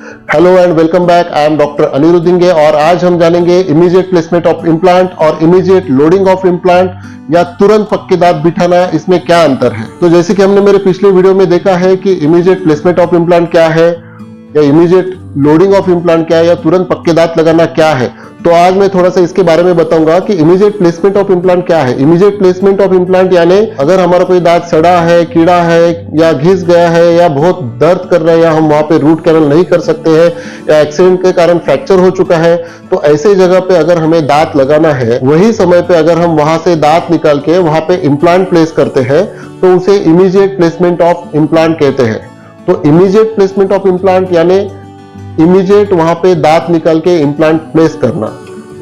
Hello and welcome back. I am doctor Anirudh और आज हम जानेंगे इमीडिएट प्लेसमेंट ऑफ इम्प्लांट और इमीडिएट लोडिंग ऑफ इम्प्लांट या तुरंत पक्के दांत बिठाना, इसमें क्या अंतर है। तो जैसे कि हमने मेरे पिछले वीडियो में देखा है कि इमीडिएट प्लेसमेंट ऑफ इम्प्लांट क्या है या इमीडिएट लोडिंग ऑफ इम्प्लांट क्या है या तुरंत पक्के दांत लगाना क्या है। तो आज मैं थोड़ा सा इसके बारे में बताऊंगा कि इमीडिएट प्लेसमेंट ऑफ इम्प्लांट क्या है। इमीडिएट प्लेसमेंट ऑफ इम्प्लांट यानी अगर हमारा कोई दांत सड़ा है, कीड़ा है या घिस गया है या बहुत दर्द कर रहा है या हम वहां पे रूट कैनल नहीं कर सकते हैं या एक्सीडेंट के कारण फ्रैक्चर हो चुका है, तो ऐसे जगह पे अगर हमें दांत लगाना है, वही समय पे अगर हम वहां से दांत निकाल के वहां पे इम्प्लांट प्लेस करते हैं तो उसे इमीडिएट प्लेसमेंट ऑफ इम्प्लांट कहते हैं। तो इमीडिएट प्लेसमेंट ऑफ इम्प्लांट यानी इमीडिएट वहां पे दांत निकाल के इम्प्लांट प्लेस करना।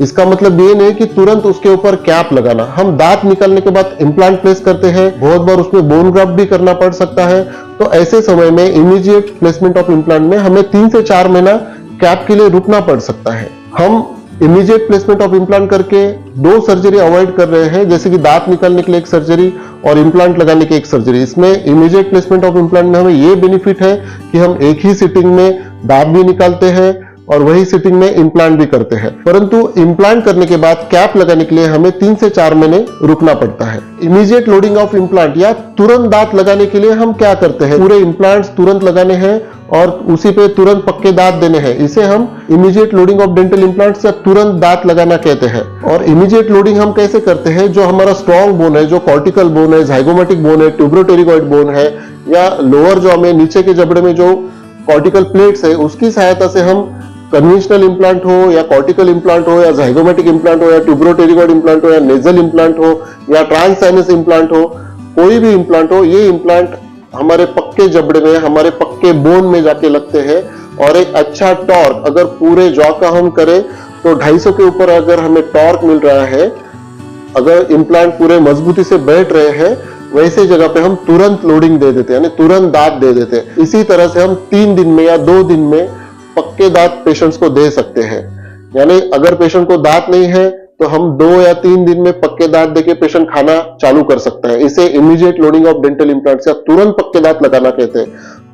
इसका मतलब ये नहीं कि तुरंत उसके ऊपर कैप लगाना। हम दांत निकालने के बाद इम्प्लांट प्लेस करते हैं, बहुत बार उसमें बोन ग्राफ्ट भी करना पड़ सकता है। तो ऐसे समय में इमीडिएट प्लेसमेंट ऑफ इम्प्लांट में हमें 3 से 4 महीना कैप के लिए रुकना पड़ सकता है। हम इमीडिएट प्लेसमेंट ऑफ इम्प्लांट करके 2 सर्जरी अवॉइड कर रहे हैं, जैसे कि दांत निकालने के लिए एक सर्जरी और इम्प्लांट लगाने की एक सर्जरी। इसमें इमीडिएट प्लेसमेंट ऑफ इम्प्लांट में हमें ये बेनिफिट है कि हम एक ही सिटिंग में दांत भी निकालते हैं और वही सिटिंग में इम्प्लांट भी करते हैं। परंतु इम्प्लांट करने के बाद कैप लगाने के लिए हमें 3 से 4 महीने रुकना पड़ता है। इमीडिएट लोडिंग ऑफ इम्प्लांट या तुरंत दांत लगाने के लिए हम क्या करते हैं, पूरे इम्प्लांट्स तुरंत लगाने हैं और उसी पे तुरंत पक्के दांत देने हैं। इसे हम immediate loading of dental implants या तुरंत दांत लगाना कहते हैं। और इमीडिएट लोडिंग हम कैसे करते हैं, जो हमारा स्ट्रॉन्ग बोन है, जो कॉर्टिकल बोन है, जाइगोमेटिक बोन है, ट्यूबरोटेरिगॉइड बोन है या लोअर जॉ में नीचे के जबड़े में जो कॉर्टिकल प्लेट्स है, उसकी सहायता से हम कन्वेंशनल इम्प्लांट हो या कॉर्टिकल इम्प्लांट हो या जाइगोमेटिक इम्प्लांट हो या ट्यूबरोटेरिगॉइड इम्प्लांट हो या नेजल इम्प्लांट हो या ट्रांससाइनस इम्प्लांट हो, कोई भी इम्प्लांट हो, ये इम्प्लांट हमारे पक्के जबड़े में, हमारे पक्के बोन में जाके लगते हैं। और एक अच्छा टॉर्क अगर पूरे जॉ का हम करें तो 250 के ऊपर अगर हमें टॉर्क मिल रहा है, अगर इम्प्लांट पूरे मजबूती से बैठ रहे हैं, वैसे जगह पे हम तुरंत लोडिंग दे देते हैं, यानी तुरंत दांत दे देते हैं। इसी तरह से हम 3 दिन में या 2 दिन में पक्के दांत पेशेंट्स को दे सकते हैं। यानी अगर पेशेंट को दांत नहीं है तो हम 2 या 3 दिन में पक्के दांत देके पेशेंट खाना चालू कर सकता है। इसे immediate loading of dental implants या तुरंत पक्के दांत लगाना कहते हैं।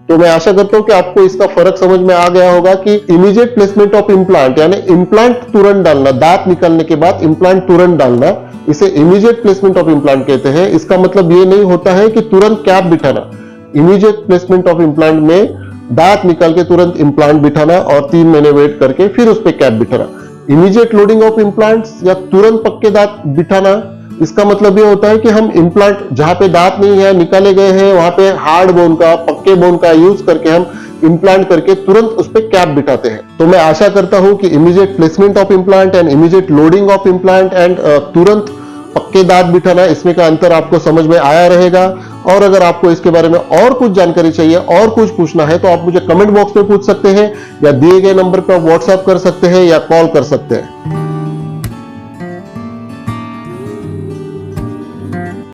तो मैं आशा करता हूं कि आपको इसका फर्क समझ में आ गया होगा कि इमीडिएट प्लेसमेंट ऑफ इम्प्लांट यानी इम्प्लांट तुरंत डालना, दांत निकालने के बाद इम्प्लांट तुरंत डालना, इसे इमीडिएट प्लेसमेंट ऑफ इम्प्लांट कहते हैं। इसका मतलब ये नहीं होता है कि तुरंत कैप बिठाना। इमीडिएट प्लेसमेंट ऑफ इम्प्लांट में दांत निकाल के तुरंत इम्प्लांट बिठाना और 3 महीने वेट करके फिर उस पर कैप बिठाना। इमीडिएट लोडिंग ऑफ इम्प्लांट्स या तुरंत पक्के दांत बिठाना, इसका मतलब ये होता है कि हम इम्प्लांट जहां पे दांत नहीं है, निकाले गए हैं, वहां पे हार्ड बोन का, पक्के बोन का यूज करके हम इम्प्लांट करके तुरंत उस पर कैप बिठाते हैं। तो मैं आशा करता हूं कि immediate placement of implant and immediate loading of implant and तुरंत पक्के दांत बिठाना, इसमें का अंतर आपको समझ में आया रहेगा। और अगर आपको इसके बारे में और कुछ जानकारी चाहिए और कुछ पूछना है तो आप मुझे कमेंट बॉक्स में पूछ सकते हैं या दिए गए नंबर पर व्हाट्सएप कर सकते हैं या कॉल कर सकते हैं।